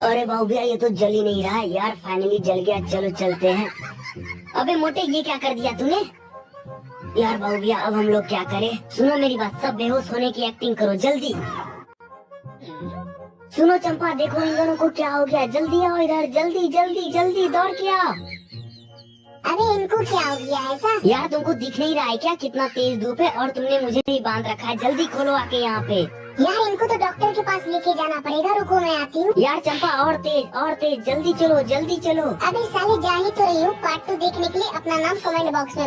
अरे बाबू भैया ये तो जल ही नहीं रहा है यार, फाइनली जल गया। चलो चलते हैं। अबे मोटे ये क्या कर दिया तूने यार? बाबू भैया अब हम लोग क्या करें? सुनो मेरी बात, सब बेहोश होने की एक्टिंग करो जल्दी। सुनो चंपा, देखो इन दोनों को क्या हो गया, जल्दी आओ इधर, जल्दी जल्दी जल्दी दौड़ के आओ। अरे इनको क्या हो गया ऐसा? यार तुमको दिख नहीं रहा है क्या कितना तेज धूप है, और तुमने मुझे ही बांध रखा है। जल्दी खोलो आके यहाँ पे। यार इनको तो डॉक्टर के पास लेके जाना पड़ेगा, रुको मैं आती हूँ। यार चंपा और तेज जल्दी चलो जल्दी चलो। अबे साले जा ही तो रही हूँ। पार्ट 2 देखने के लिए अपना नाम कमेंट बॉक्स में